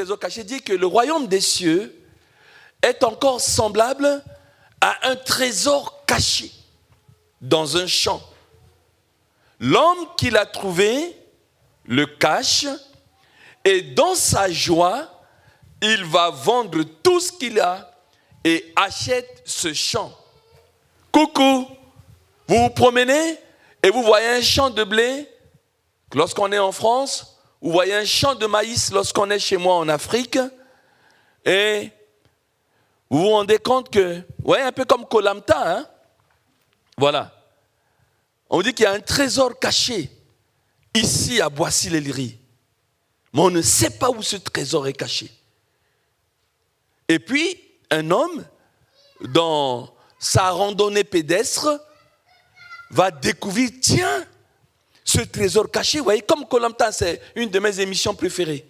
trésor caché dit que le royaume des cieux est encore semblable à un trésor caché dans un champ. L'homme qui l'a trouvé le cache et dans sa joie, il va vendre tout ce qu'il a et achète ce champ. Coucou, vous vous promenez et vous voyez un champ de blé lorsqu'on est en France, vous voyez un champ de maïs lorsqu'on est chez moi en Afrique et vous vous rendez compte que, vous voyez un peu comme Koh Lanta, hein? Voilà. On dit qu'il y a un trésor caché ici à Boissy-l'Aillerie. Mais on ne sait pas où ce trésor est caché. Et puis, un homme, dans sa randonnée pédestre, va découvrir, tiens, ce trésor caché, vous voyez, comme Koh Lanta, c'est une de mes émissions préférées,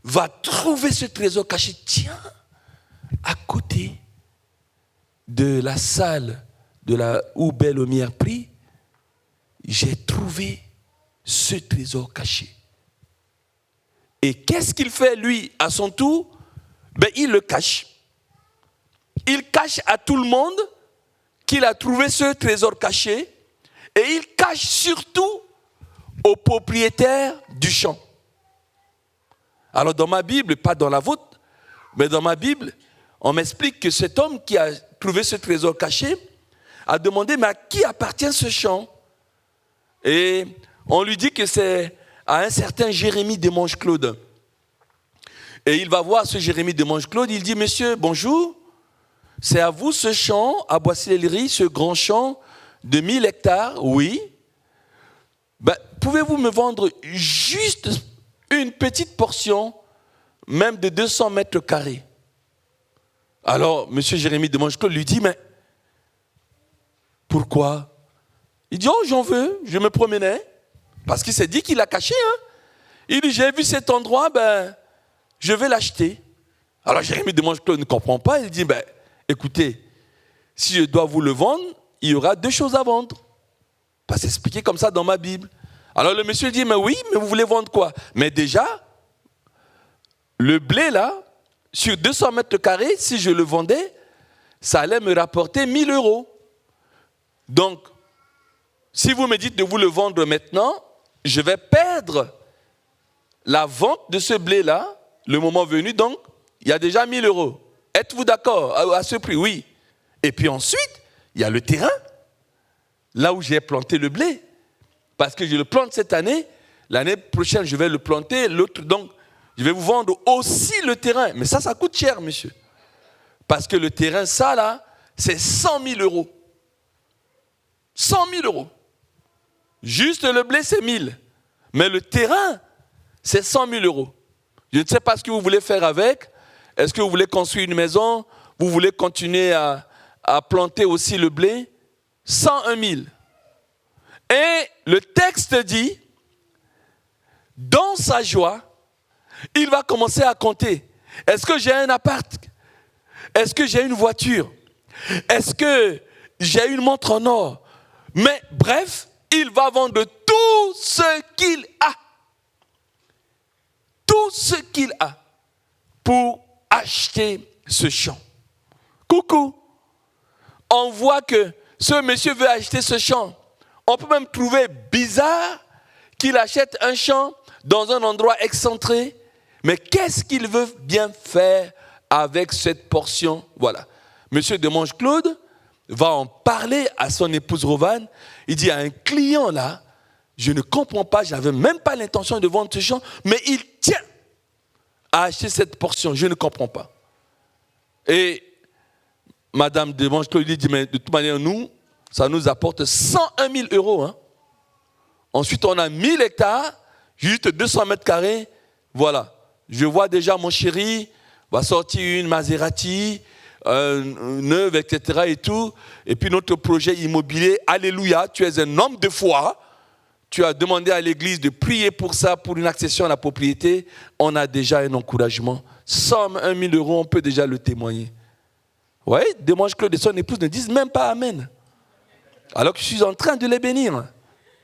va trouver ce trésor caché, tiens, à côté de la salle où Belle-Lumière prie, j'ai trouvé ce trésor caché. Et qu'est-ce qu'il fait, lui, à son tour? Il le cache. Il cache à tout le monde qu'il a trouvé ce trésor caché et il cache surtout au propriétaire du champ. Alors dans ma Bible, pas dans la vôtre, mais dans ma Bible, on m'explique que cet homme qui a trouvé ce trésor caché a demandé, mais à qui appartient ce champ? Et on lui dit que c'est à un certain Jérémie Desmanges-Claude. Et il va voir ce Jérémie Desmanges-Claude, il dit, monsieur, bonjour, c'est à vous ce champ, à Boissy-l'Aillerie, ce grand champ de 1000 hectares, oui. Pouvez-vous me vendre juste une petite portion, même de 200 mètres carrés? Alors, monsieur Jérémie Desmanges-Claude lui dit, mais pourquoi? Il dit, oh, j'en veux, je me promenais. Parce qu'il s'est dit qu'il l'a caché. Hein. Il dit, j'ai vu cet endroit, je vais l'acheter. Alors Jérémie Desmanges-Claude ne comprend pas. Il dit, écoutez, si je dois vous le vendre, il y aura 2 choses à vendre. C'est expliqué comme ça dans ma Bible. Alors le monsieur dit, mais oui, mais vous voulez vendre quoi? Mais déjà, le blé là, sur 200 mètres carrés, si je le vendais, ça allait me rapporter 1000 €. Donc, si vous me dites de vous le vendre maintenant, je vais perdre la vente de ce blé-là, le moment venu, donc, il y a déjà 1000 €. Êtes-vous d'accord à ce prix? Oui. Et puis ensuite, il y a le terrain, là où j'ai planté le blé. Parce que je le plante cette année, l'année prochaine, je vais le planter, l'autre, donc, je vais vous vendre aussi le terrain. Mais ça coûte cher, monsieur. Parce que le terrain, ça, là, c'est 100 000 €. 100 000 €. Juste le blé, c'est 1000. Mais le terrain, c'est 100 000 €. Je ne sais pas ce que vous voulez faire avec. Est-ce que vous voulez construire une maison? Vous voulez continuer à planter aussi le blé? 101 000. Et le texte dit, dans sa joie, il va commencer à compter. Est-ce que j'ai un appart? Est-ce que j'ai une voiture? Est-ce que j'ai une montre en or? Mais bref, il va vendre tout ce qu'il a. Tout ce qu'il a pour acheter ce champ. Coucou. On voit que ce monsieur veut acheter ce champ. On peut même trouver bizarre qu'il achète un champ dans un endroit excentré. Mais qu'est-ce qu'il veut bien faire avec cette portion? Voilà. Monsieur Desmanges-Claude va en parler à son épouse Rovane. Il dit à un client là, je ne comprends pas, je n'avais même pas l'intention de vendre ce champ, mais il tient à acheter cette portion, je ne comprends pas. Et Madame Desmanges-Claude lui dit, mais de toute manière, nous, ça nous apporte 101 000 €. Hein. Ensuite, on a 1000 hectares, juste 200 mètres carrés. Voilà. Je vois déjà mon chéri va sortir une Maserati, neuve, etc. et tout. Et puis notre projet immobilier, alléluia, tu es un homme de foi. Tu as demandé à l'église de prier pour ça, pour une accession à la propriété. On a déjà un encouragement. 101 000 €, on peut déjà le témoigner. Oui, Desmanges-Claude et son épouse ne disent même pas Amen. Alors que je suis en train de les bénir.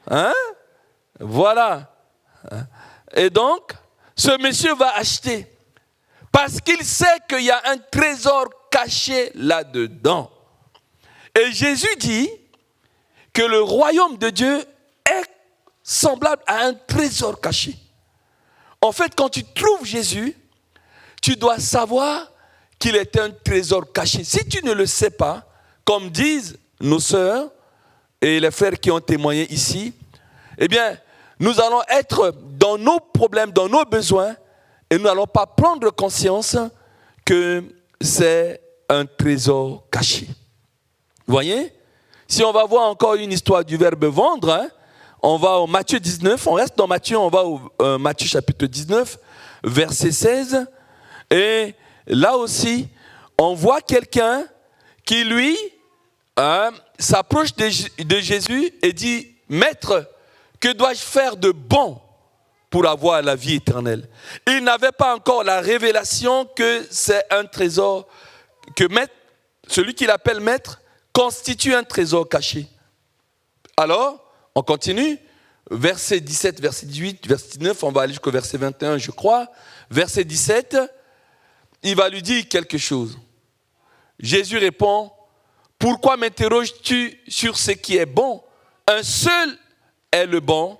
Hein? Voilà. Et donc, ce monsieur va acheter. Parce qu'il sait qu'il y a un trésor caché là-dedans. Et Jésus dit que le royaume de Dieu est semblable à un trésor caché. En fait, quand tu trouves Jésus, tu dois savoir qu'il est un trésor caché. Si tu ne le sais pas, comme disent nos sœurs et les frères qui ont témoigné ici, eh bien, nous allons être dans nos problèmes, dans nos besoins, et nous n'allons pas prendre conscience que c'est un trésor caché. Vous voyez? Si on va voir encore une histoire du verbe vendre, on va au Matthieu 19, on reste dans Matthieu, on va au Matthieu chapitre 19, verset 16. Et là aussi, on voit quelqu'un qui, lui, s'approche de Jésus et dit, « Maître, que dois-je faire de bon pour avoir la vie éternelle ?» Il n'avait pas encore la révélation que c'est un trésor, que maître, celui qu'il appelle maître, constitue un trésor caché. Alors, on continue, verset 17, verset 18, verset 19, on va aller jusqu'au verset 21, je crois. Verset 17, il va lui dire quelque chose. Jésus répond, « Pourquoi m'interroges-tu sur ce qui est bon? Un seul est le bon.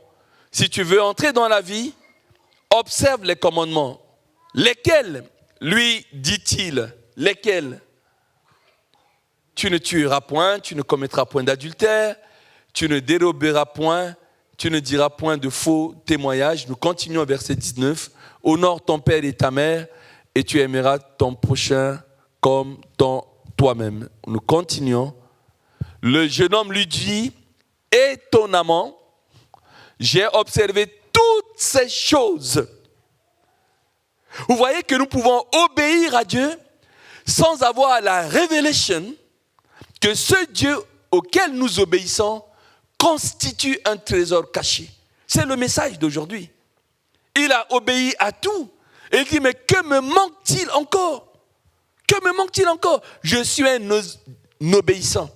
Si tu veux entrer dans la vie, observe les commandements. » Lesquels, lui dit-il, lesquels? Tu ne tueras point, tu ne commettras point d'adultère, tu ne déroberas point, tu ne diras point de faux témoignages. Nous continuons au verset 19. Honore ton père et ta mère, et tu aimeras ton prochain comme toi-même. Nous continuons. Le jeune homme lui dit, étonnamment, j'ai observé toutes ces choses. Vous voyez que nous pouvons obéir à Dieu sans avoir la révélation que ce Dieu auquel nous obéissons constitue un trésor caché. C'est le message d'aujourd'hui. Il a obéi à tout. Et il dit, mais que me manque-t-il encore? Que me manque-t-il encore? Je suis un obéissant.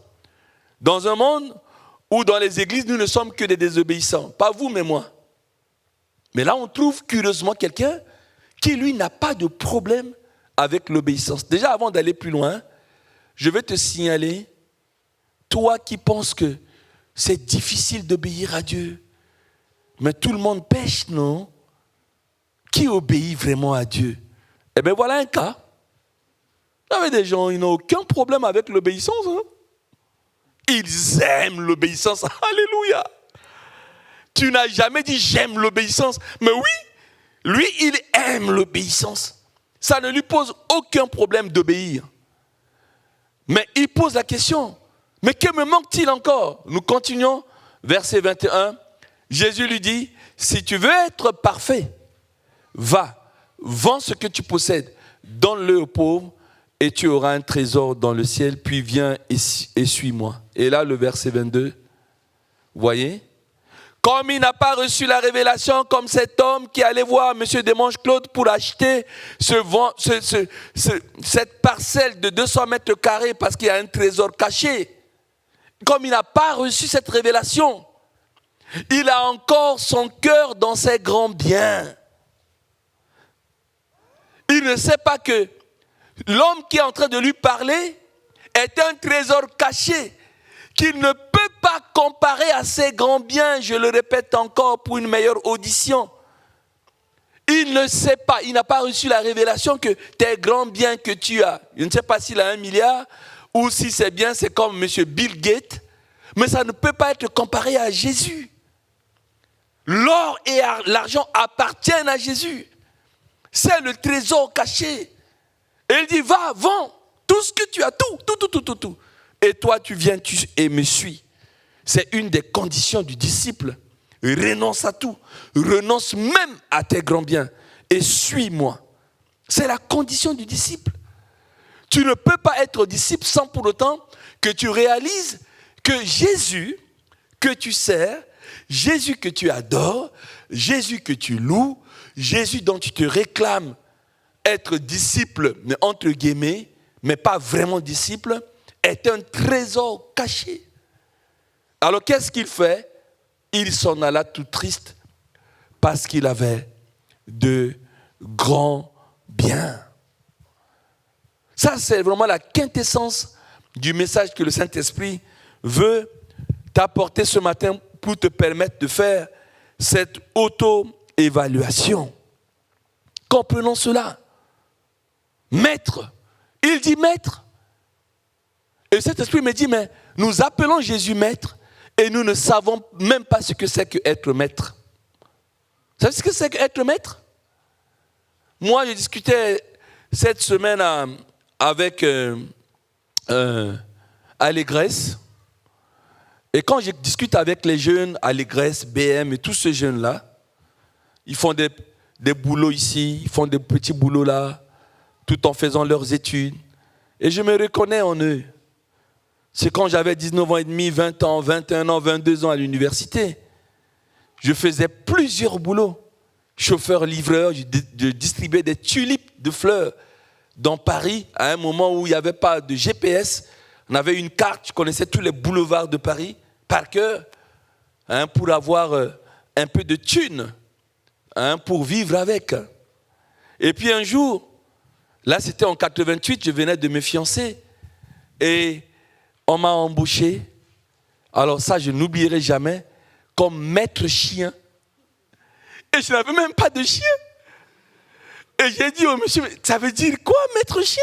Dans un monde où dans les églises, nous ne sommes que des désobéissants. Pas vous, mais moi. Mais là, on trouve curieusement quelqu'un qui, lui, n'a pas de problème avec l'obéissance. Déjà, avant d'aller plus loin, je vais te signaler, toi qui penses que c'est difficile d'obéir à Dieu, mais tout le monde pêche, non? Qui obéit vraiment à Dieu? Eh bien, voilà un cas. Il y avait des gens, ils n'ont aucun problème avec l'obéissance. Hein? Ils aiment l'obéissance. Alléluia. Tu n'as jamais dit j'aime l'obéissance. Mais oui, lui, il aime l'obéissance. Ça ne lui pose aucun problème d'obéir. Mais il pose la question, mais que me manque-t-il encore? Nous continuons, verset 21. Jésus lui dit, si tu veux être parfait, va, vends ce que tu possèdes, donne-le aux pauvres, et tu auras un trésor dans le ciel, puis viens et suis-moi. Et là, le verset 22, vous voyez? Comme il n'a pas reçu la révélation, comme cet homme qui allait voir M. Desmanges-Claude pour acheter cette parcelle de 200 mètres carrés parce qu'il y a un trésor caché. Comme il n'a pas reçu cette révélation, il a encore son cœur dans ses grands biens. Il ne sait pas que l'homme qui est en train de lui parler est un trésor caché qu'il ne peut pas comparer à ses grands biens, je le répète encore pour une meilleure audition. Il ne sait pas, il n'a pas reçu la révélation que tes grands biens que tu as, je ne sais pas s'il a 1 milliard ou si c'est bien, c'est comme M. Bill Gates, mais ça ne peut pas être comparé à Jésus. L'or et l'argent appartiennent à Jésus. C'est le trésor caché. Et il dit, va, vends tout ce que tu as, tout. Et toi, tu viens et me suis. C'est une des conditions du disciple. Renonce à tout. Renonce même à tes grands biens. Et suis-moi. C'est la condition du disciple. Tu ne peux pas être disciple sans pour autant que tu réalises que Jésus que tu sers, Jésus que tu adores, Jésus que tu loues, Jésus dont tu te réclames être disciple, mais entre guillemets, mais pas vraiment disciple, est un trésor caché. Alors qu'est-ce qu'il fait? Il s'en alla tout triste parce qu'il avait de grands biens. Ça, c'est vraiment la quintessence du message que le Saint-Esprit veut t'apporter ce matin pour te permettre de faire cette auto-évaluation. Comprenons cela. Maître. Il dit maître. Et le Saint-Esprit me dit, mais nous appelons Jésus maître et nous ne savons même pas ce que c'est qu'être maître. Vous savez ce que c'est qu'être maître? Moi, je discutais cette semaine avec Allégresse. Et quand je discute avec les jeunes, Allégresse, BM et tous ces jeunes-là, ils font des boulots ici, ils font des petits boulots là, tout en faisant leurs études. Et je me reconnais en eux. C'est quand j'avais 19 ans et demi, 20 ans, 21 ans, 22 ans à l'université. Je faisais plusieurs boulots. Chauffeur, livreur, je distribuais des tulipes de fleurs dans Paris à un moment où il n'y avait pas de GPS. On avait une carte, je connaissais tous les boulevards de Paris par cœur, pour avoir un peu de thunes, pour vivre avec. Et puis un jour, là c'était en 88, je venais de me fiancer et on m'a embauché. Alors ça, je n'oublierai jamais, comme maître chien. Et je n'avais même pas de chien. Et j'ai dit au monsieur, ça veut dire quoi, maître chien?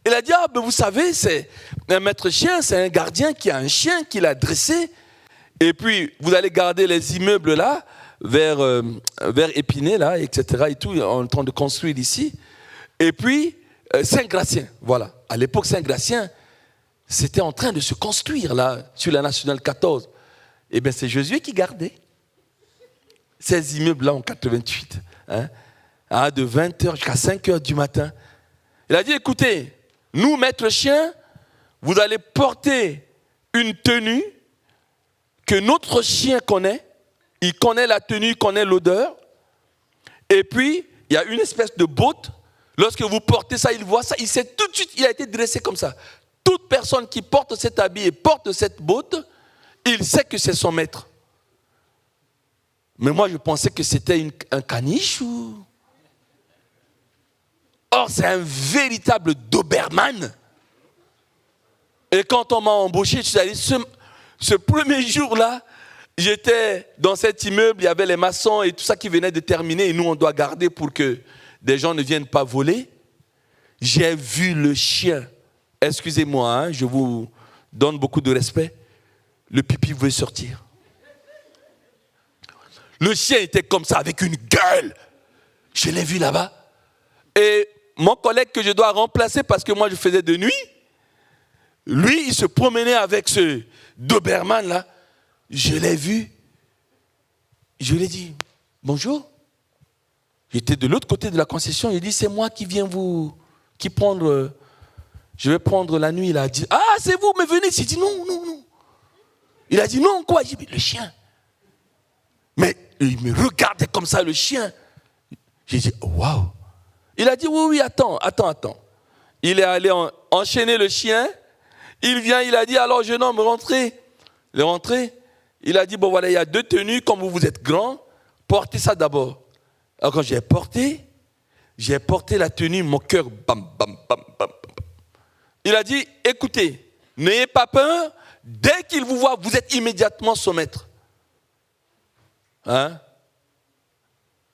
Il a dit, ben vous savez, c'est un maître chien, c'est un gardien qui a un chien qu'il a dressé. Et puis, vous allez garder les immeubles là, vers Épinay, là, etc. Et tout, en train de construire ici. Et puis, Saint-Gratien, voilà. À l'époque, Saint-Gratien, c'était en train de se construire là, sur la Nationale 14. Et bien, c'est Josué qui gardait ces immeubles-là en 88. De 20h jusqu'à 5h du matin. Il a dit, écoutez, nous, maître chien, vous allez porter une tenue que notre chien connaît. Il connaît la tenue, il connaît l'odeur. Et puis, il y a une espèce de botte. Lorsque vous portez ça, il voit ça. Il sait tout de suite, il a été dressé comme ça. Toute personne qui porte cet habit et porte cette botte, il sait que c'est son maître. Mais moi, je pensais que c'était un caniche ou... Or, c'est un véritable Doberman. Et quand on m'a embauché, ce premier jour-là, j'étais dans cet immeuble, il y avait les maçons et tout ça qui venaient de terminer, et nous, on doit garder pour que des gens ne viennent pas voler. J'ai vu le chien. Excusez-moi, je vous donne beaucoup de respect. Le pipi veut sortir. Le chien était comme ça, avec une gueule. Je l'ai vu là-bas. Et mon collègue que je dois remplacer, parce que moi je faisais de nuit, lui, il se promenait avec ce Doberman-là. Je l'ai vu. Je lui ai dit, bonjour. J'étais de l'autre côté de la concession. Il a dit, c'est moi qui viens prendre... Je vais prendre la nuit. Il a dit, ah, c'est vous, mais venez. J'ai dit, non. Il a dit, non, quoi? J'ai dit, le chien. Mais il me regardait comme ça, le chien. J'ai dit, waouh. Il a dit, oui, attends. Il est allé enchaîner le chien. Il vient, il a dit, alors jeune homme, rentrez. Il est rentré. Il a dit, bon voilà, il y a 2 tenues, comme vous êtes grand, portez ça d'abord. Alors quand j'ai porté la tenue, mon cœur, bam. Il a dit, écoutez, n'ayez pas peur, dès qu'il vous voit, vous êtes immédiatement son maître.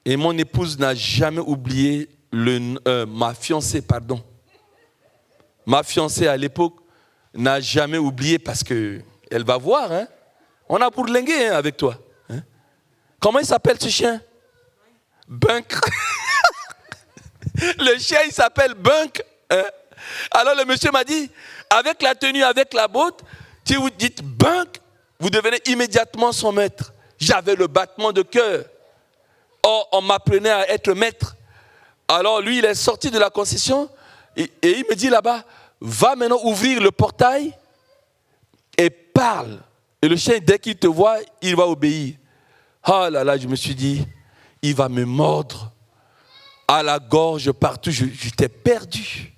Et mon épouse n'a jamais oublié ma fiancée à l'époque n'a jamais oublié parce que elle va voir. On a bourlingué avec toi. Comment il s'appelle ce chien? Bunk. Le chien il s'appelle Bunk. Alors le monsieur m'a dit, avec la tenue, avec la botte, si vous dites Bunk, vous devenez immédiatement son maître. J'avais le battement de cœur. Or, on m'apprenait à être maître. Alors lui, il est sorti de la concession et il me dit là-bas, va maintenant ouvrir le portail et parle. Et le chien, dès qu'il te voit, il va obéir. Ah là là, je me suis dit, il va me mordre à la gorge partout. J'étais perdu.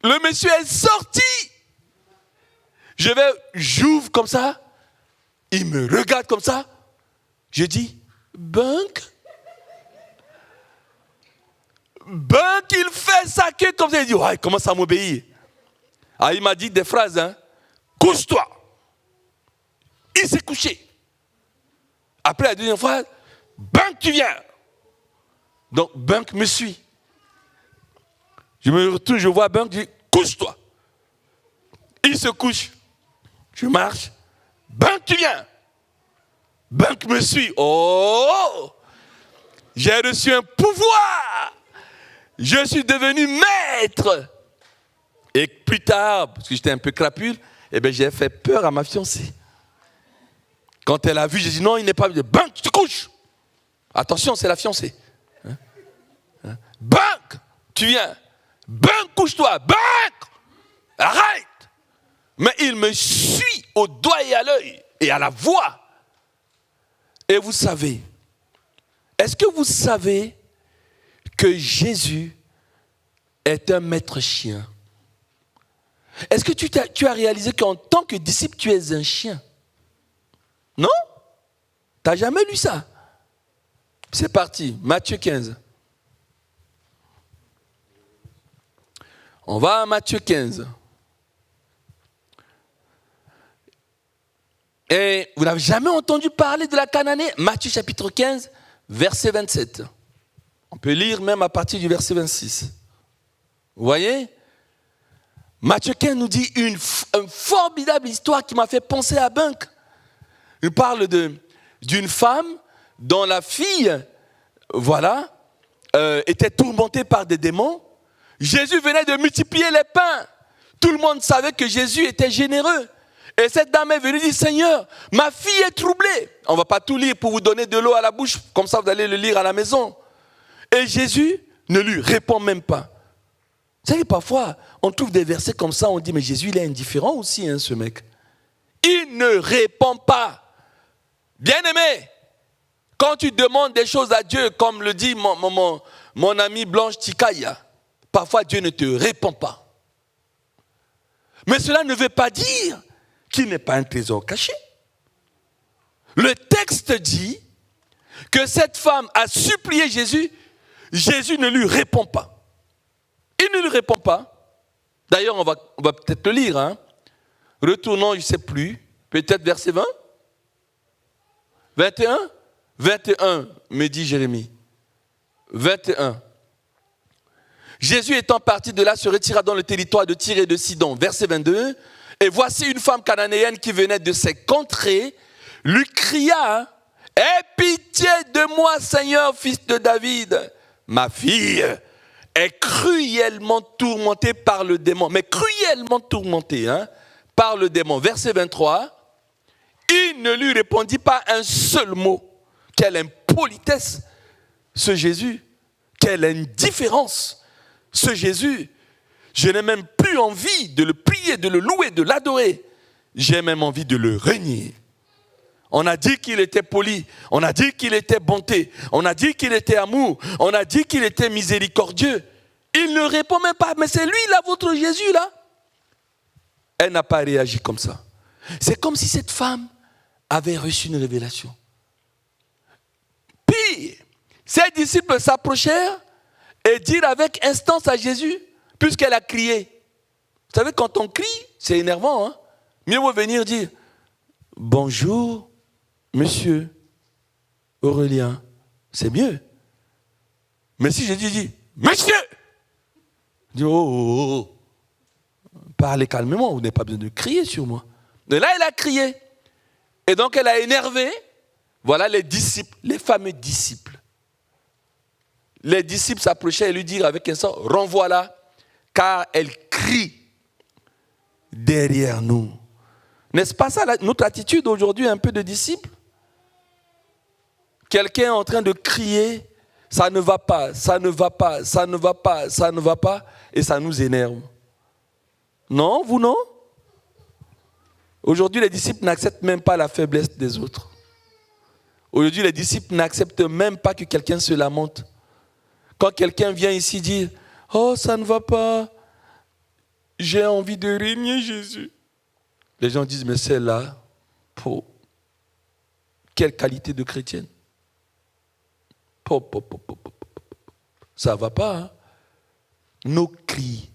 Le monsieur est sorti. J'ouvre comme ça. Il me regarde comme ça. Je dis, Bunk. Ben qu'il fait sa queue comme ça, il dit, ouais, il commence à m'obéir. Ah, il m'a dit des phrases, hein. Couche-toi. Il s'est couché. Après la deuxième phrase, Bunk, tu viens. Donc Bunk me suit. Je me retourne, je vois Bunk, je dis, couche-toi. Il se couche. Je marche. Bunk, tu viens. Bunk me suit. Oh! J'ai reçu un pouvoir. Je suis devenu maître. Et plus tard, parce que j'étais un peu crapule, eh bien, j'ai fait peur à ma fiancée. Quand elle a vu, j'ai dit non, il n'est pas. Bunk, tu te couches. Attention, c'est la fiancée. Bunk, tu viens. Bunk, couche-toi. Bunk, arrête. Mais il me suit au doigt et à l'œil et à la voix. Et vous savez, est-ce que vous savez que Jésus est un maître chien? Est-ce que tu as réalisé qu'en tant que disciple, tu es un chien? Non? Tu n'as jamais lu ça? C'est parti, Matthieu 15. On va à Matthieu 15. Et vous n'avez jamais entendu parler de la Cananéenne? Matthieu chapitre 15, verset 27. On peut lire même à partir du verset 26. Vous voyez? Matthieu 15 nous dit une formidable histoire qui m'a fait penser à Bunk. Il parle d'une femme dont la fille, voilà, était tourmentée par des démons. Jésus venait de multiplier les pains. Tout le monde savait que Jésus était généreux. Et cette dame est venue dire, Seigneur, ma fille est troublée. On ne va pas tout lire pour vous donner de l'eau à la bouche, comme ça vous allez le lire à la maison. Et Jésus ne lui répond même pas. Vous savez, parfois, on trouve des versets comme ça, on dit, mais Jésus, il est indifférent aussi, hein, ce mec. Il ne répond pas. Bien-aimé, quand tu demandes des choses à Dieu, comme le dit mon ami Blanche Tikaya, parfois Dieu ne te répond pas. Mais cela ne veut pas dire qu'il n'est pas un trésor caché. Le texte dit que cette femme a supplié Jésus, Jésus ne lui répond pas. Il ne lui répond pas. D'ailleurs, on va peut-être le lire. Hein. Retournons, je ne sais plus, peut-être verset 20 21 21, me dit Jérémie. 21. Jésus étant parti de là, se retira dans le territoire de Tyr et de Sidon. Verset 22. Et voici une femme cananéenne qui venait de ces contrées, lui cria, « Aie pitié de moi, Seigneur, fils de David. Ma fille est cruellement tourmentée par le démon. » Mais cruellement tourmentée, hein, par le démon. Verset 23. Il ne lui répondit pas un seul mot. Quelle impolitesse, ce Jésus. Quelle indifférence, ce Jésus. Je n'ai même plus envie de le prier, de le louer, de l'adorer. J'ai même envie de le renier. On a dit qu'il était poli, on a dit qu'il était bonté, on a dit qu'il était amour, on a dit qu'il était miséricordieux. Il ne répond même pas, mais c'est lui là, votre Jésus là. Elle n'a pas réagi comme ça. C'est comme si cette femme avait reçu une révélation. Puis, ses disciples s'approchèrent et dirent avec instance à Jésus, puisqu'elle a crié. Vous savez, quand on crie, c'est énervant. Hein? Mieux vaut venir dire, bonjour, monsieur Aurélien. C'est mieux. Mais si Jésus dit, monsieur, dit, oh. Parlez calmement, vous n'avez pas besoin de crier sur moi. Et là, elle a crié. Et donc, elle a énervé. Voilà les disciples, les fameux disciples. Les disciples s'approchaient et lui dirent avec un sort, renvoie-la, car elle crie derrière nous. N'est-ce pas ça notre attitude aujourd'hui, un peu de disciples? Quelqu'un est en train de crier, ça ne va pas, ça ne va pas, ça ne va pas, ça ne va pas, et ça nous énerve. Non, vous non? Aujourd'hui, les disciples n'acceptent même pas la faiblesse des autres. Aujourd'hui, les disciples n'acceptent même pas que quelqu'un se lamente. Quand quelqu'un vient ici dire, oh, ça ne va pas, j'ai envie de régner Jésus. Les gens disent, mais celle-là, pour quelle qualité de chrétienne? Ça ne va pas. Hein? nos cris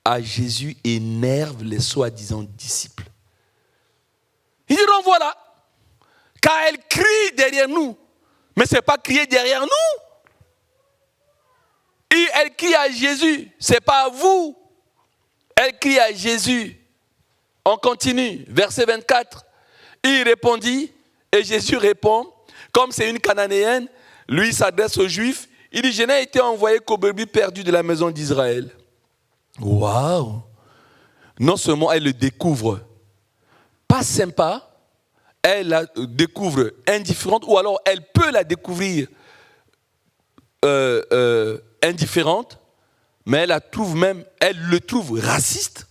à Jésus énervent les soi-disant disciples. Ils diront voilà, car elle crie derrière nous, mais ce n'est pas crier derrière nous. Et elle crie à Jésus, ce n'est pas à vous. Elle crie à Jésus. On continue, verset 24. Il répondit, et Jésus répond, comme c'est une Cananéenne, lui s'adresse aux Juifs, il dit, je n'ai été envoyé qu'aux brebis perdues de la maison d'Israël. Waouh! Non seulement elle le découvre pas sympa, elle la découvre indifférente, ou alors elle peut la découvrir indifférente, mais elle le trouve raciste.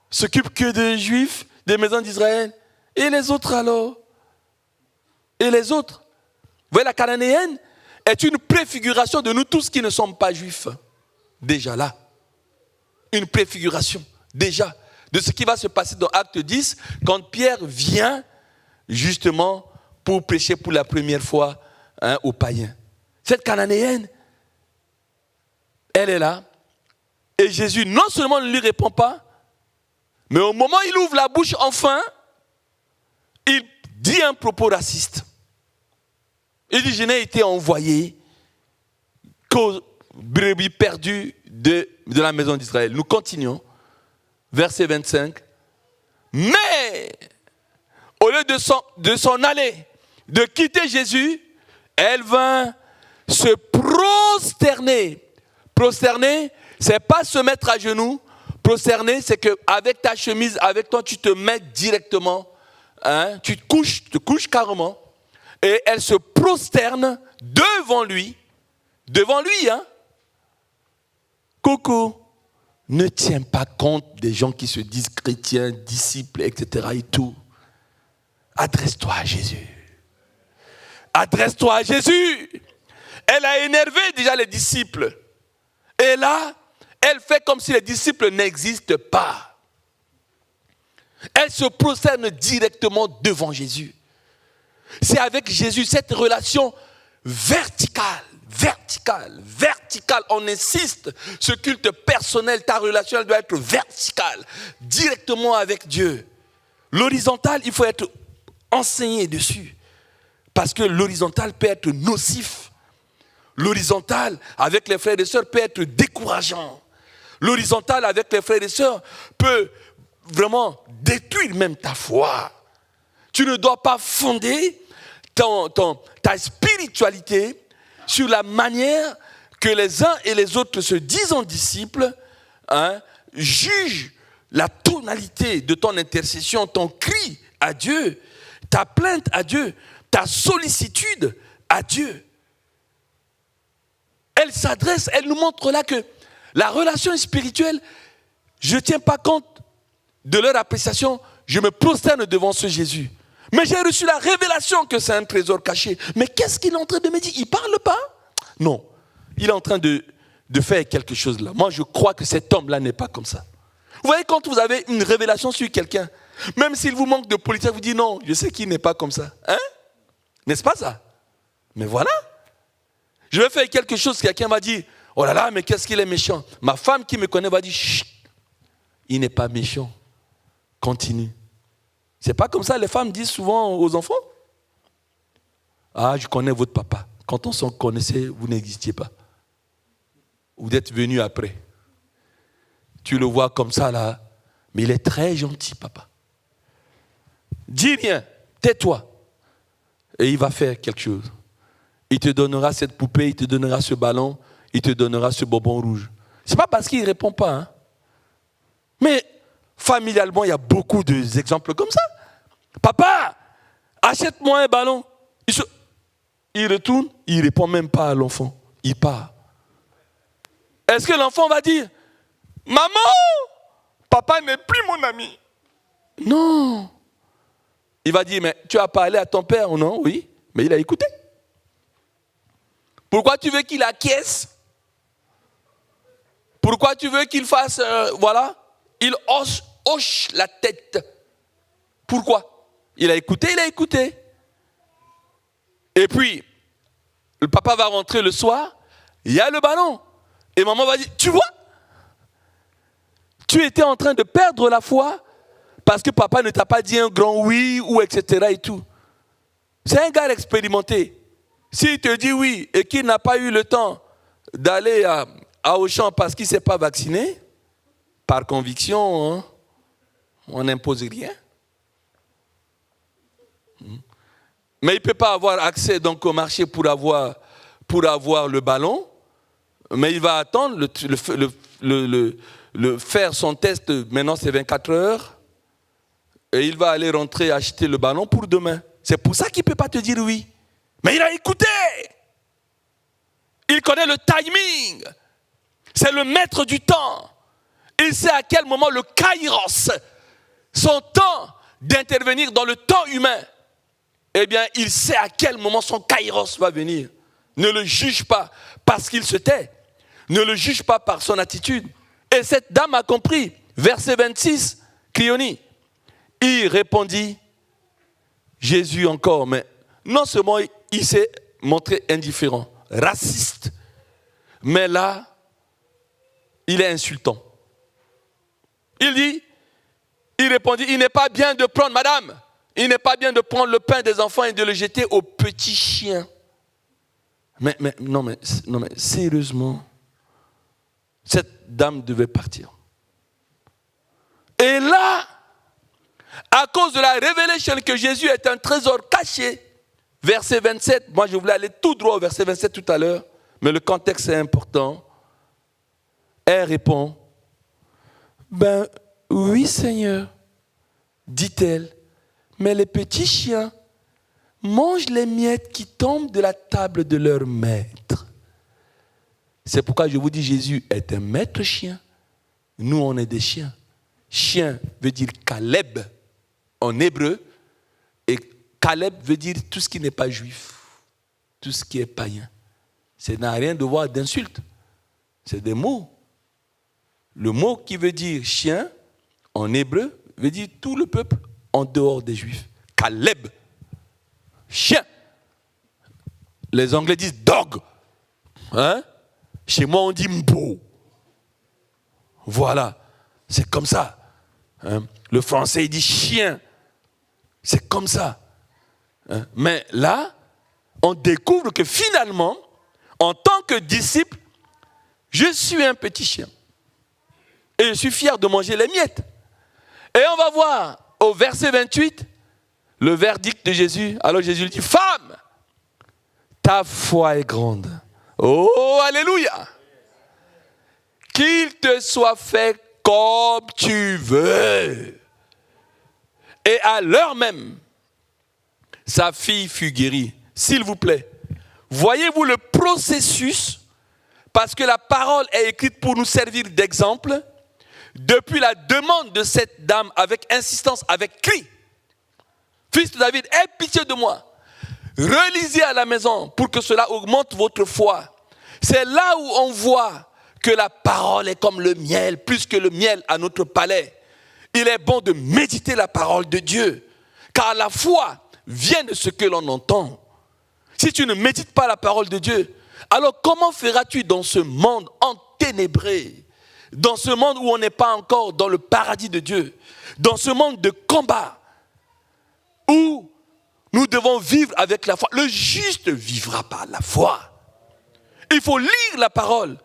S'occupe que des Juifs, des maisons d'Israël. Et les autres alors? Et les autres? Vous voyez, la Cananéenne est une préfiguration de nous tous qui ne sommes pas juifs. Déjà là. Une préfiguration, déjà, de ce qui va se passer dans Acte 10, quand Pierre vient justement pour prêcher pour la première fois aux païens. Cette Cananéenne, elle est là, et Jésus non seulement ne lui répond pas, mais au moment où il ouvre la bouche enfin, il dit un propos raciste. Il dit, je n'ai été envoyé qu'aux brebis perdues de la maison d'Israël. Nous continuons. Verset 25. Mais, au lieu de s'en aller, de quitter Jésus, elle vint se prosterner. Prosterner, c'est pas se mettre à genoux. Prosterner, c'est qu'avec ta chemise, avec toi, tu te mets directement, tu te couches carrément, et elle se prosterne devant lui. Devant lui, Coucou, ne tiens pas compte des gens qui se disent chrétiens, disciples, etc. et tout. Adresse-toi à Jésus. Adresse-toi à Jésus. Elle a énervé déjà les disciples. Et là, elle fait comme si les disciples n'existent pas. Elle se prosterne directement devant Jésus. C'est avec Jésus, cette relation verticale. On insiste, ce culte personnel, ta relation, elle doit être verticale, directement avec Dieu. L'horizontal, il faut être enseigné dessus, parce que l'horizontal peut être nocif. L'horizontal, avec les frères et sœurs, peut être décourageant. L'horizontal, avec les frères et sœurs, peut vraiment détruire même ta foi. Tu ne dois pas fonder ta spiritualité sur la manière que les uns et les autres se disant disciples, jugent la tonalité de ton intercession, ton cri à Dieu, ta plainte à Dieu, ta sollicitude à Dieu. Elle s'adresse, elle nous montre là que la relation spirituelle, je ne tiens pas compte de leur appréciation, je me prosterne devant ce Jésus. Mais j'ai reçu la révélation que c'est un trésor caché. Mais qu'est-ce qu'il est en train de me dire? Il ne parle pas? Non. Il est en train de faire quelque chose là. Moi, je crois que cet homme-là n'est pas comme ça. Vous voyez, quand vous avez une révélation sur quelqu'un, même s'il vous manque de politesse, vous dites non, je sais qu'il n'est pas comme ça. N'est-ce pas ça? Mais voilà. Je vais faire quelque chose, quelqu'un va dire, oh là là, mais qu'est-ce qu'il est méchant. Ma femme qui me connaît va dire, chut, il n'est pas méchant. Continue. C'est pas comme ça les femmes disent souvent aux enfants. Ah, je connais votre papa. Quand on s'en connaissait, vous n'existiez pas. Vous êtes venu après. Tu le vois comme ça là, mais il est très gentil, papa. Dis rien, tais-toi. Et il va faire quelque chose. Il te donnera cette poupée, il te donnera ce ballon, il te donnera ce bonbon rouge. C'est pas parce qu'il ne répond pas. Mais familialement, il y a beaucoup d'exemples comme ça. Papa, achète-moi un ballon. Il retourne, il ne répond même pas à l'enfant. Il part. Est-ce que l'enfant va dire, maman, papa n'est plus mon ami? Non. Il va dire, mais tu as parlé à ton père ou non? Oui, mais il a écouté. Pourquoi tu veux qu'il acquiesce? Pourquoi tu veux qu'il fasse, voilà? Il hoche la tête. Pourquoi? Il a écouté, il a écouté. Et puis, le papa va rentrer le soir, il y a le ballon. Et maman va dire, tu vois, tu étais en train de perdre la foi parce que papa ne t'a pas dit un grand oui ou etc. et tout. C'est un gars expérimenté. S'il te dit oui et qu'il n'a pas eu le temps d'aller à Auchan parce qu'il ne s'est pas vacciné, par conviction, hein, on n'impose rien. Mais il ne peut pas avoir accès donc, au marché pour avoir le ballon, mais il va attendre faire son test, maintenant c'est 24 heures, et il va aller rentrer acheter le ballon pour demain. C'est pour ça qu'il ne peut pas te dire oui. Mais il a écouté. Il connaît le timing. C'est le maître du temps. Il sait à quel moment le kairos, son temps d'intervenir dans le temps humain, eh bien, il sait à quel moment son kairos va venir. Ne le juge pas parce qu'il se tait. Ne le juge pas par son attitude. Et cette dame a compris. Verset 26, Krioni. Il répondit, Jésus encore, mais non seulement il s'est montré indifférent, raciste, mais là, il est insultant. Il répondit, il n'est pas bien de prendre, madame, il n'est pas bien de prendre le pain des enfants et de le jeter aux petits chiens. Mais sérieusement, cette dame devait partir. Et là, à cause de la révélation que Jésus est un trésor caché, verset 27, moi je voulais aller tout droit au verset 27 tout à l'heure, mais le contexte est important. Elle répond, ben oui Seigneur, dit-elle, mais les petits chiens mangent les miettes qui tombent de la table de leur maître. C'est pourquoi je vous dis, Jésus est un maître chien. Nous, on est des chiens. Chien veut dire Caleb en hébreu. Et Caleb veut dire tout ce qui n'est pas juif. Tout ce qui est païen. Ça n'a rien de voir d'insulte. C'est des mots. Le mot qui veut dire chien, en hébreu, veut dire tout le peuple en dehors des juifs. Caleb. Chien. Les Anglais disent dog. Hein? Chez moi, on dit mbo. Voilà. C'est comme ça. Hein? Le français, il dit chien. C'est comme ça. Hein? Mais là, on découvre que finalement, en tant que disciple, je suis un petit chien. Et je suis fier de manger les miettes. Et on va voir au verset 28, le verdict de Jésus. Alors Jésus lui dit, femme, ta foi est grande. Oh, alléluia. Qu'il te soit fait comme tu veux. Et à l'heure même, sa fille fut guérie. S'il vous plaît, voyez-vous le processus, parce que la parole est écrite pour nous servir d'exemple, depuis la demande de cette dame avec insistance, avec cri. Fils de David, aie pitié de moi. Relisez à la maison pour que cela augmente votre foi. C'est là où on voit que la parole est comme le miel, plus que le miel à notre palais. Il est bon de méditer la parole de Dieu, car la foi vient de ce que l'on entend. Si tu ne médites pas la parole de Dieu, alors comment feras-tu dans ce monde enténébré, dans ce monde où on n'est pas encore dans le paradis de Dieu, dans ce monde de combat, où nous devons vivre avec la foi. Le juste vivra par la foi. Il faut lire la parole.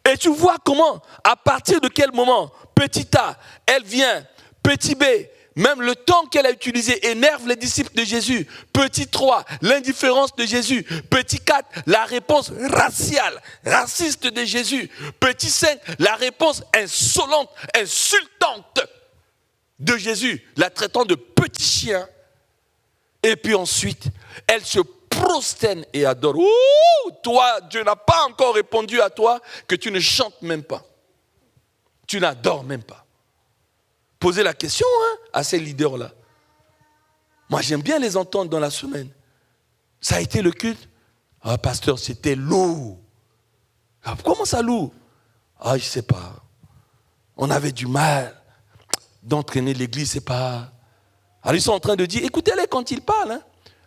Et tu vois comment, à partir de quel moment, petit A, elle vient, petit B, même le temps qu'elle a utilisé énerve les disciples de Jésus. Petit 3, l'indifférence de Jésus. Petit 4, la réponse raciale, raciste de Jésus. Petit 5, la réponse insolente, insultante de Jésus, la traitant de petit chien. Et puis ensuite, elle se prosterne et adore. Ouh, toi, Dieu n'a pas encore répondu à toi que tu ne chantes même pas. Tu n'adores même pas. Posez la question à ces leaders-là. Moi, j'aime bien les entendre dans la semaine. Ça a été le culte. Ah, pasteur, c'était lourd. Ah, comment ça lourd? Ah, je ne sais pas. On avait du mal d'entraîner l'église, c'est pas... Alors ils sont en train de dire, écoutez-les quand ils parlent.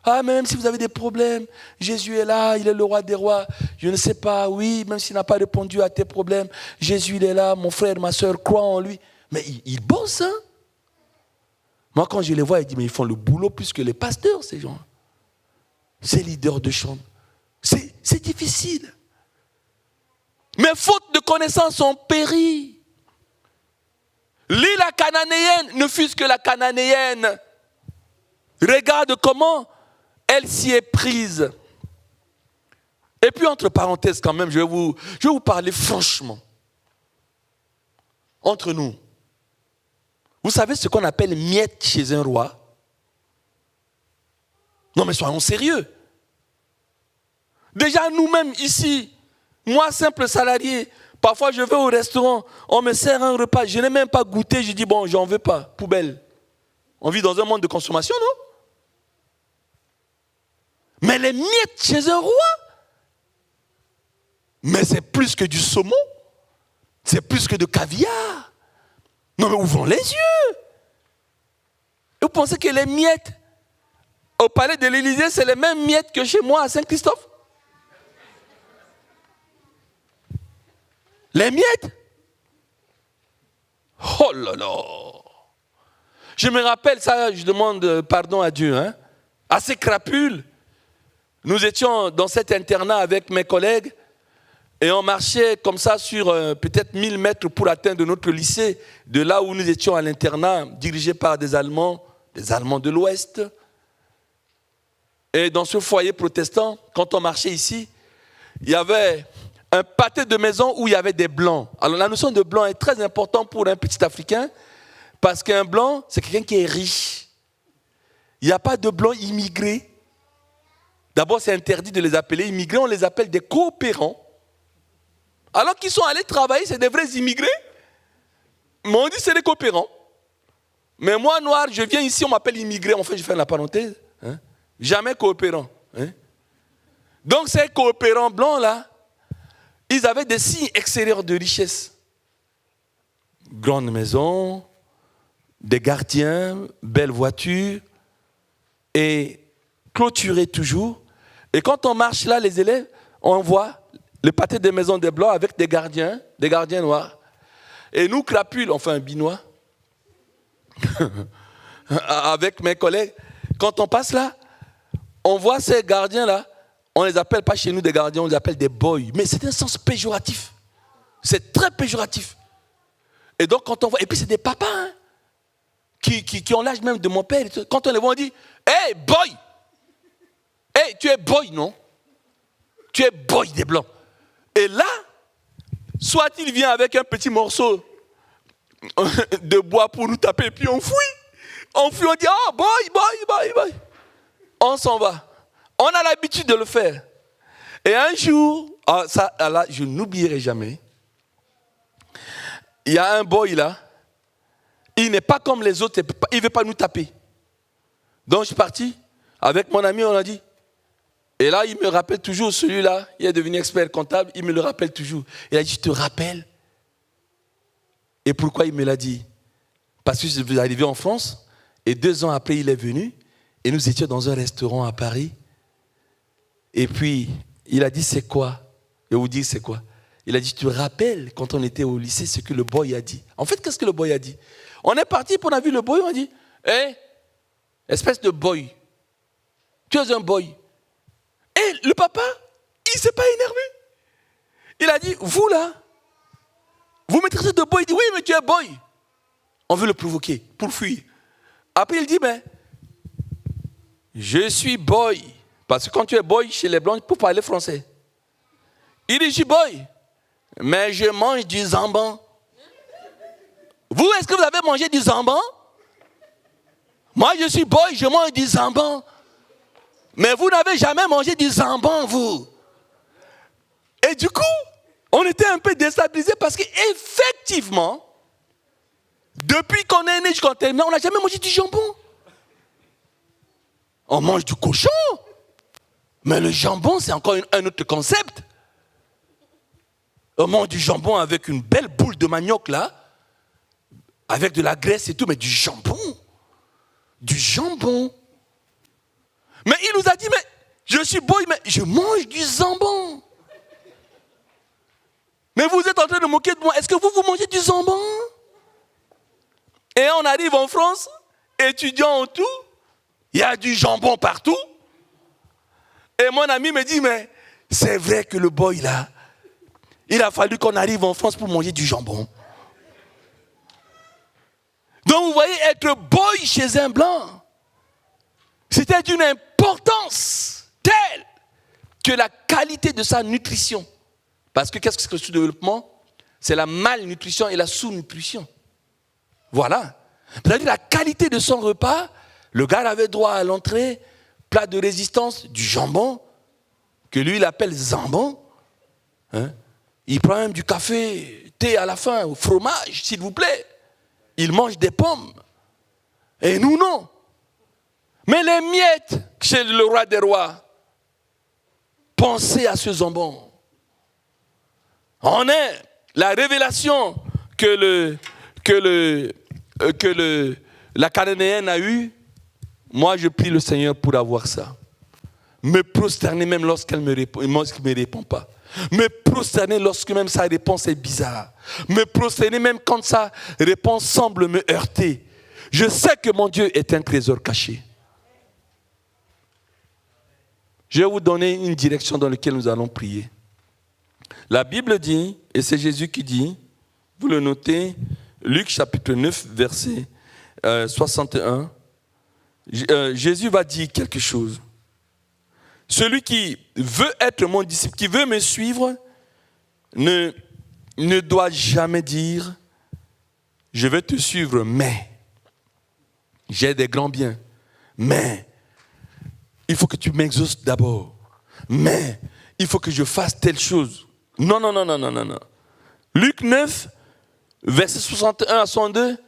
Ah, même si vous avez des problèmes, Jésus est là, il est le roi des rois. Je ne sais pas, oui, même s'il n'a pas répondu à tes problèmes, Jésus, il est là, mon frère, ma soeur, crois en lui. Mais ils bossent, hein. Moi, quand je les vois, je dis, mais ils font le boulot plus que les pasteurs, ces gens. Ces leaders de chant. C'est difficile. Mais faute de connaissance, on périt. Lis la cananéenne, ne fût-ce que la cananéenne. Regarde comment elle s'y est prise. Et puis, entre parenthèses, quand même, je vais vous parler franchement. Entre nous. Vous savez ce qu'on appelle miette chez un roi? Non, mais soyons sérieux. Déjà, nous-mêmes, ici, moi, simple salarié, parfois je vais au restaurant, on me sert un repas, je n'ai même pas goûté, je dis, bon, j'en veux pas, poubelle. On vit dans un monde de consommation, non? Mais les miettes chez un roi, mais c'est plus que du saumon, c'est plus que de caviar. Non mais ouvrons les yeux. Et vous pensez que les miettes au palais de l'Élysée, c'est les mêmes miettes que chez moi à Saint-Christophe? Les miettes? Oh là là! Je me rappelle ça, je demande pardon à Dieu, hein? À ces crapules. Nous étions dans cet internat avec mes collègues et on marchait comme ça sur peut-être 1000 mètres pour atteindre notre lycée, de là où nous étions à l'internat, dirigé par des Allemands de l'Ouest. Et dans ce foyer protestant, quand on marchait ici, il y avait un pâté de maison où il y avait des blancs. Alors la notion de blanc est très importante pour un petit Africain, parce qu'un blanc, c'est quelqu'un qui est riche. Il n'y a pas de blanc immigré. D'abord, c'est interdit de les appeler immigrés, on les appelle des coopérants. Alors qu'ils sont allés travailler, c'est des vrais immigrés. Mais on dit que c'est des coopérants. Mais moi, noir, je viens ici, on m'appelle immigré. En fait, je fais la parenthèse. Hein? Jamais coopérant. Hein? Donc, ces coopérants blancs-là, ils avaient des signes extérieurs de richesse. Grande maison, des gardiens, belles voitures, et clôturés toujours. Et quand on marche là, les élèves, on voit le pâté des maisons des blancs avec des gardiens noirs. Et nous, crapules, enfin binois, avec mes collègues, quand on passe là, on voit ces gardiens-là, on ne les appelle pas chez nous des gardiens, on les appelle des boys. Mais c'est un sens péjoratif. C'est très péjoratif. Et donc, quand on voit, et puis c'est des papas, hein, qui ont l'âge même de mon père. Quand on les voit, on dit, hey, boy! Hey, tu es boy, non? Tu es boy des blancs. Et là, soit il vient avec un petit morceau de bois pour nous taper, et puis on fuit. On fuit, on dit, oh, boy. On s'en va. On a l'habitude de le faire. Et un jour, là, je n'oublierai jamais, il y a un boy là, il n'est pas comme les autres, il ne veut pas nous taper. Donc je suis parti, avec mon ami, on a dit, et là, il me rappelle toujours, celui-là, il est devenu expert comptable, il me le rappelle toujours. Il a dit, je te rappelle. Et pourquoi il me l'a dit? Parce que je suis arrivé en France, et 2 ans après, il est venu, et nous étions dans un restaurant à Paris. Et puis, il a dit, c'est quoi? Je vais vous dire, c'est quoi? Il a dit, tu te rappelles, quand on était au lycée, ce que le boy a dit? En fait, qu'est-ce que le boy a dit? On est parti, puis on a vu le boy, on a dit, hé, espèce de boy, tu es un boy. Et le papa, il ne s'est pas énervé. Il a dit, vous là, vous me traitez de boy. Il dit, oui, mais tu es boy. On veut le provoquer pour fuir. Après, il dit, mais je suis boy. Parce que quand tu es boy chez les blancs, il faut parler français. Il dit, je suis boy, mais je mange du jambon. Vous, est-ce que vous avez mangé du jambon? Moi, je suis boy, je mange du jambon. Mais vous n'avez jamais mangé du jambon, vous. Et du coup, on était un peu déstabilisés parce qu'effectivement, depuis qu'on est né jusqu'à terminé, on n'a jamais mangé du jambon. On mange du cochon. Mais le jambon, c'est encore un autre concept. On mange du jambon avec une belle boule de manioc là, avec de la graisse et tout, mais du jambon. Du jambon. Mais il nous a dit, mais je suis boy, mais je mange du jambon. Mais vous êtes en train de moquer de moi. Est-ce que vous mangez du jambon? Et on arrive en France, étudiants en tout, il y a du jambon partout. Et mon ami me dit, mais c'est vrai que le boy là, il a fallu qu'on arrive en France pour manger du jambon. Donc vous voyez, être boy chez un blanc, c'était d'une importance telle que la qualité de sa nutrition. Parce que qu'est-ce que c'est que le sous-développement? C'est la malnutrition et la sous-nutrition. Voilà. C'est-à-dire la qualité de son repas, le gars avait droit à l'entrée, plat de résistance, du jambon, que lui il appelle zambon. Hein? Il prend même du café, thé à la fin, au fromage, s'il vous plaît. Il mange des pommes. Et nous, non. Mais les miettes chez le roi des rois, pensez à ce jambon. On est la révélation que la Cananéenne a eue. Moi, je prie le Seigneur pour avoir ça. Me prosterner même lorsqu'elle me répond pas. Me prosterner lorsque même sa réponse est bizarre. Me prosterner même quand sa réponse semble me heurter. Je sais que mon Dieu est un trésor caché. Je vais vous donner une direction dans laquelle nous allons prier. La Bible dit, et c'est Jésus qui dit, vous le notez, Luc chapitre 9, verset 61, Jésus va dire quelque chose. Celui qui veut être mon disciple, qui veut me suivre, ne doit jamais dire, je vais te suivre, mais j'ai des grands biens, mais il faut que tu m'exauces d'abord, mais il faut que je fasse telle chose. Non. Luc 9, verset 61 à 62,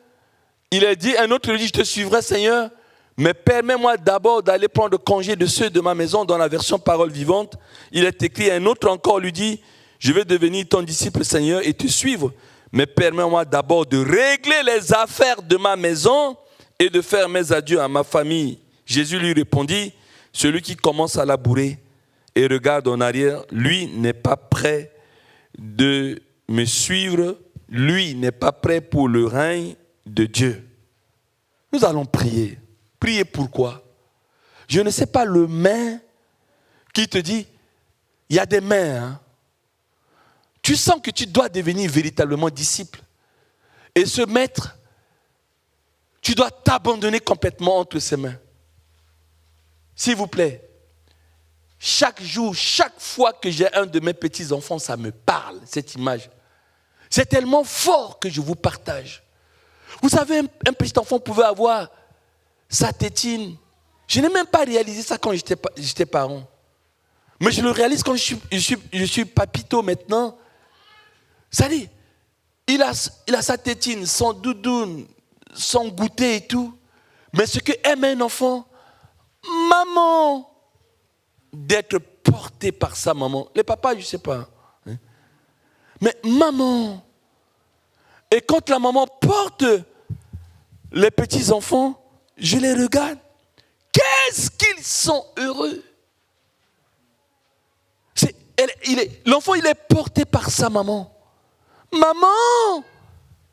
il est dit, un autre lui dit, je te suivrai Seigneur, mais permets-moi d'abord d'aller prendre congé de ceux de ma maison. Dans la version parole vivante, il est écrit, un autre encore lui dit, je vais devenir ton disciple Seigneur et te suivre, mais permets-moi d'abord de régler les affaires de ma maison et de faire mes adieux à ma famille. Jésus lui répondit, celui qui commence à labourer et regarde en arrière, lui n'est pas prêt de me suivre, lui n'est pas prêt pour le règne de Dieu. Nous allons prier. Prier pourquoi? Je ne sais pas le mais qui te dit, il y a des mais. Hein? Tu sens que tu dois devenir véritablement disciple. Et ce maître, tu dois t'abandonner complètement entre ses mains. S'il vous plaît, chaque jour, chaque fois que j'ai un de mes petits-enfants, ça me parle, cette image. C'est tellement fort que je vous partage. Vous savez, un petit enfant pouvait avoir sa tétine. Je n'ai même pas réalisé ça quand j'étais parent. Mais je le réalise quand je suis papito maintenant. Ça dit, il a sa tétine, son doudoune, son goûter et tout. Mais ce que aime un enfant, maman, d'être porté par sa maman. Les papas, je ne sais pas. Hein? Mais maman. Et quand la maman porte les petits-enfants, je les regarde. Qu'est-ce qu'ils sont heureux. L'enfant, il est porté par sa maman. Maman,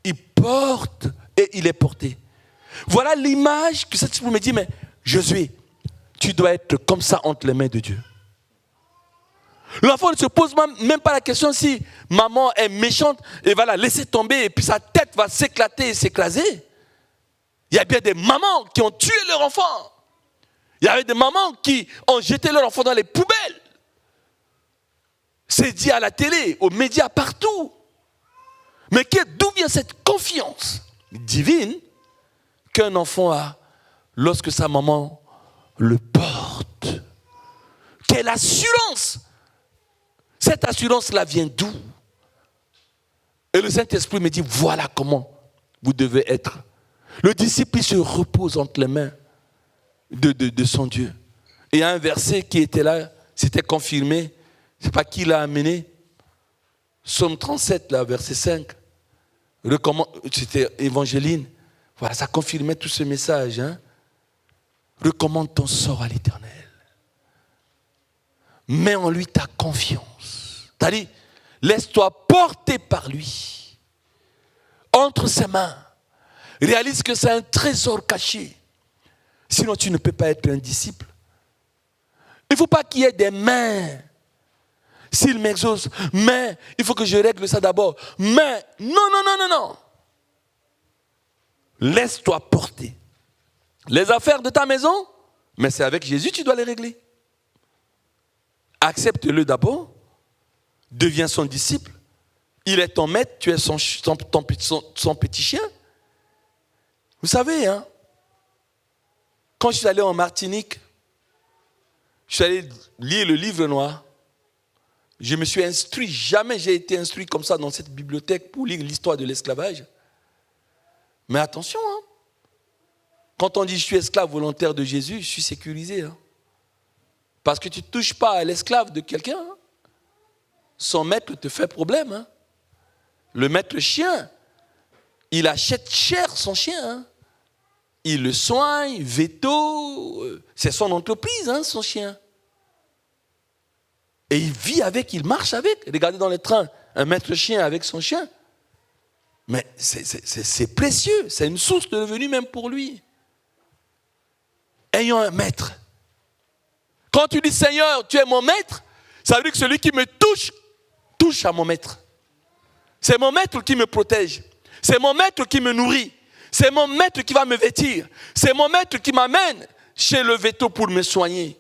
il porte et il est porté. Voilà l'image que cette fille me dit, mais Josué, tu dois être comme ça entre les mains de Dieu. L'enfant ne se pose même pas la question si maman est méchante et va la laisser tomber et puis sa tête va s'éclater et s'écraser. Il y a bien des mamans qui ont tué leur enfant. Il y avait des mamans qui ont jeté leur enfant dans les poubelles. C'est dit à la télé, aux médias, partout. Mais d'où vient cette confiance divine qu'un enfant a lorsque sa maman le porte? Quelle assurance! Cette assurance-là vient d'où? Et le Saint-Esprit me dit, voilà comment vous devez être. Le disciple, il se repose entre les mains de son Dieu. Et il y a un verset qui était là, c'était confirmé. Je ne sais pas qui l'a amené. Psaume 37, là, verset 5. C'était Évangéline. Voilà, ça confirmait tout ce message. Hein? Recommande ton sort à l'Éternel. Mets en lui ta confiance. C'est-à-dire, laisse-toi porter par lui. Entre ses mains. Réalise que c'est un trésor caché. Sinon, tu ne peux pas être un disciple. Il ne faut pas qu'il y ait des mains. S'il m'exauce, mais il faut que je règle ça d'abord. Mais, non. Laisse-toi porter. Les affaires de ta maison, mais c'est avec Jésus que tu dois les régler. Accepte-le d'abord. Deviens son disciple. Il est ton maître, tu es son petit chien. Vous savez, quand je suis allé en Martinique, je suis allé lire le livre noir. Je me suis instruit, jamais j'ai été instruit comme ça dans cette bibliothèque pour lire l'histoire de l'esclavage. Mais attention, quand on dit je suis esclave volontaire de Jésus, je suis sécurisé. Parce que tu ne touches pas à l'esclave de quelqu'un. Son maître te fait problème. Le maître chien, il achète cher son chien. Il le soigne, veto, c'est son entreprise, son chien. Et il vit avec, il marche avec. Regardez dans les trains, un maître chien avec son chien. Mais c'est précieux, c'est une source de revenus même pour lui. Ayons un maître. Quand tu dis Seigneur, tu es mon maître, ça veut dire que celui qui me touche à mon maître. C'est mon maître qui me protège. C'est mon maître qui me nourrit. C'est mon maître qui va me vêtir. C'est mon maître qui m'amène chez le veto pour me soigner.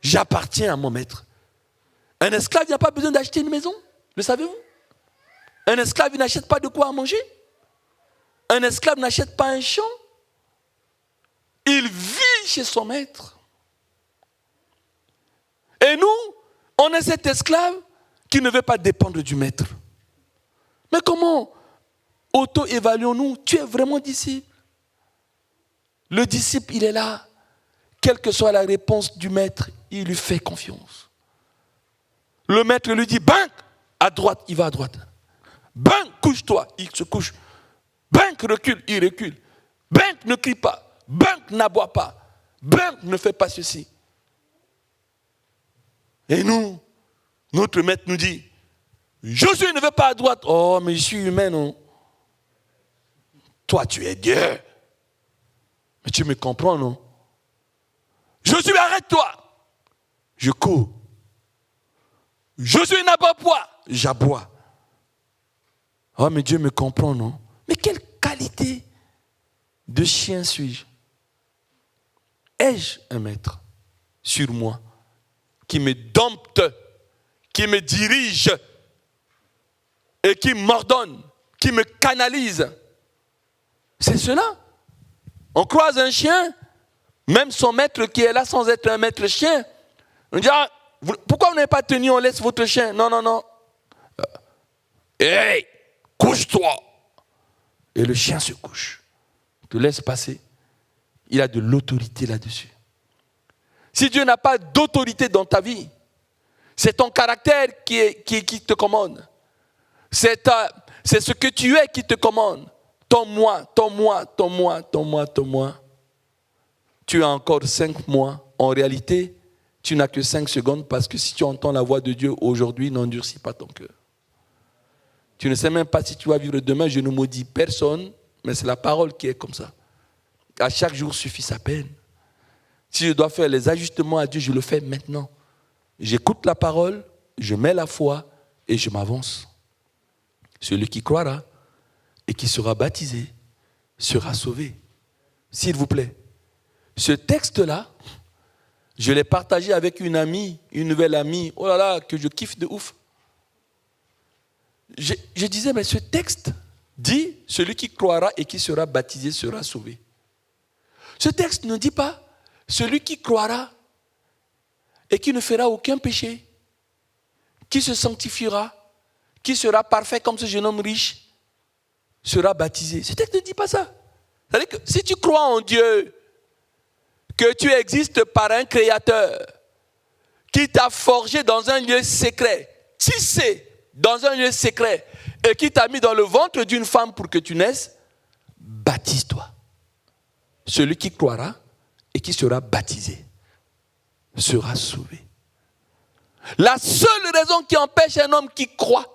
J'appartiens à mon maître. Un esclave n'a pas besoin d'acheter une maison. Le savez-vous? Un esclave, il n'achète pas de quoi à manger. Un esclave n'achète pas un champ. Il vit chez son maître. Et nous, on est cet esclave qui ne veut pas dépendre du maître. Mais comment auto-évaluons-nous? Tu es vraiment disciple. Le disciple, il est là. Quelle que soit la réponse du maître, il lui fait confiance. Le maître lui dit, banque, à droite, il va à droite. Banque, couche-toi, il se couche. Banque, recule, il recule. Banque, ne crie pas. Banque, n'aboie pas. Banque, ne fait pas ceci. Et nous, notre maître nous dit, Josué ne veut pas à droite. Oh, mais je suis humain, non? Toi, tu es Dieu. Mais tu me comprends, non? Josué, arrête-toi. Je cours. Josué n'a pas poids. J'aboie. Oh, mais Dieu me comprend, non? Mais quelle qualité de chien suis-je? Ai-je un maître sur moi qui me dompte, qui me dirige et qui m'ordonne, qui me canalise? C'est cela. On croise un chien, même son maître qui est là sans être un maître chien, on dit, pourquoi vous n'avez pas tenu, on laisse votre chien? Non. Hey, couche-toi. Et le chien se couche. Te laisse passer. Il a de l'autorité là-dessus. Si Dieu n'a pas d'autorité dans ta vie, c'est ton caractère qui te commande. C'est ce que tu es qui te commande. Ton moi. Tu as encore 5 mois. En réalité, tu n'as que 5 secondes parce que si tu entends la voix de Dieu aujourd'hui, n'endurcis pas ton cœur. Tu ne sais même pas si tu vas vivre demain. Je ne maudis personne, mais c'est la parole qui est comme ça. À chaque jour suffit sa peine. Si je dois faire les ajustements à Dieu, je le fais maintenant. J'écoute la parole, je mets la foi et je m'avance. Celui qui croira et qui sera baptisé sera sauvé. S'il vous plaît, ce texte-là, je l'ai partagé avec une amie, une nouvelle amie, oh là là, que je kiffe de ouf. Je disais, mais ce texte dit, celui qui croira et qui sera baptisé sera sauvé. Ce texte ne dit pas, celui qui croira et qui ne fera aucun péché, qui se sanctifiera, qui sera parfait comme ce jeune homme riche, sera baptisé. Ce texte ne dit pas ça. C'est-à-dire que si tu crois en Dieu, que tu existes par un créateur qui t'a forgé dans un lieu secret, tissé dans un lieu secret et qui t'a mis dans le ventre d'une femme pour que tu naisses, baptise-toi. Celui qui croira et qui sera baptisé sera sauvé. La seule raison qui empêche un homme qui croit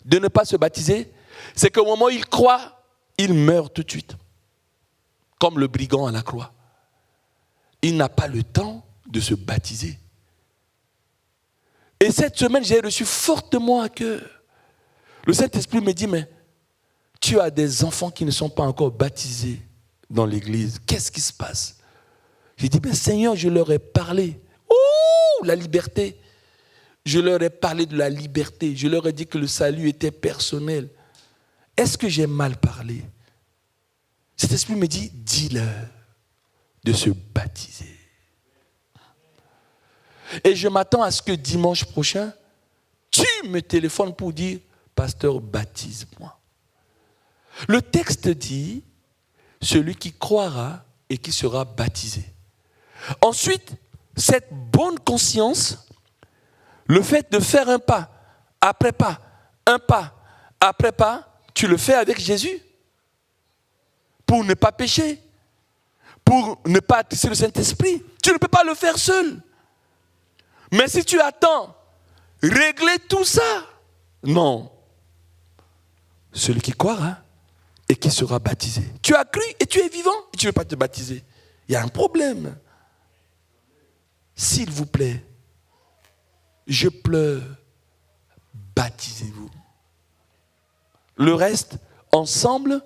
de ne pas se baptiser, c'est qu'au moment où il croit, il meurt tout de suite. Comme le brigand à la croix. Il n'a pas le temps de se baptiser. Et cette semaine, j'ai reçu fortement à cœur. Le Saint-Esprit me dit, mais tu as des enfants qui ne sont pas encore baptisés dans l'église. Qu'est-ce qui se passe? J'ai dit, mais Seigneur, je leur ai parlé. Ouh, la liberté. Je leur ai parlé de la liberté. Je leur ai dit que le salut était personnel. Est-ce que j'ai mal parlé? Cet esprit me dit, dis-leur de se baptiser. Et je m'attends à ce que dimanche prochain, tu me téléphones pour dire, pasteur, baptise-moi. Le texte dit, celui qui croira et qui sera baptisé. Ensuite, cette bonne conscience, le fait de faire un pas après pas, un pas après pas, tu le fais avec Jésus. Pour ne pas pécher, pour ne pas attirer le Saint-Esprit. Tu ne peux pas le faire seul. Mais si tu attends, régler tout ça, non. Celui qui croira et qui sera baptisé. Tu as cru et tu es vivant et tu ne veux pas te baptiser. Il y a un problème. S'il vous plaît, je pleure, baptisez-vous. Le reste, ensemble,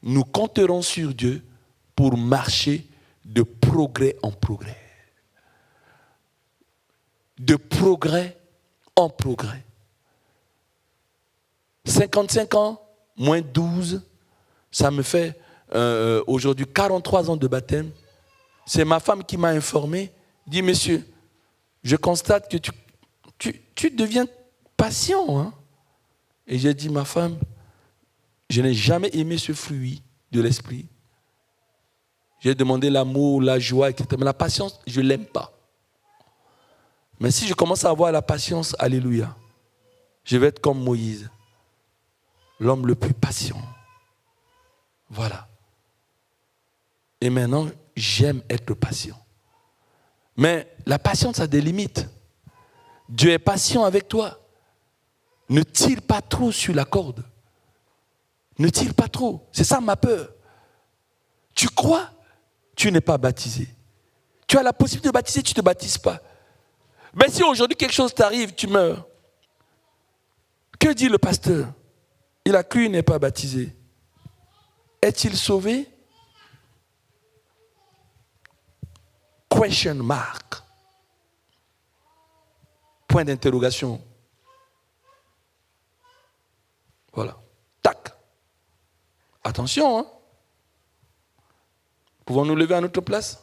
nous compterons sur Dieu pour marcher de progrès en progrès. De progrès en progrès. 55 ans, moins 12, ça me fait aujourd'hui 43 ans de baptême. C'est ma femme qui m'a informé, dit, monsieur, je constate que tu deviens patient. Hein? Et j'ai dit, ma femme, je n'ai jamais aimé ce fruit de l'esprit. J'ai demandé l'amour, la joie, etc. Mais la patience, je ne l'aime pas. Mais si je commence à avoir la patience, alléluia, je vais être comme Moïse, l'homme le plus patient. Voilà. Et maintenant, j'aime être patient. Mais la patience a des limites. Dieu est patient avec toi. Ne tire pas trop sur la corde. Ne tire pas trop. C'est ça ma peur. Tu crois, tu n'es pas baptisé. Tu as la possibilité de baptiser, tu ne te baptises pas. Mais si aujourd'hui quelque chose t'arrive, tu meurs. Que dit le pasteur? Il a cru, il n'est pas baptisé. Est-il sauvé? Question mark. Point d'interrogation. Voilà. Tac. Attention, hein. Pouvons-nous lever à notre place?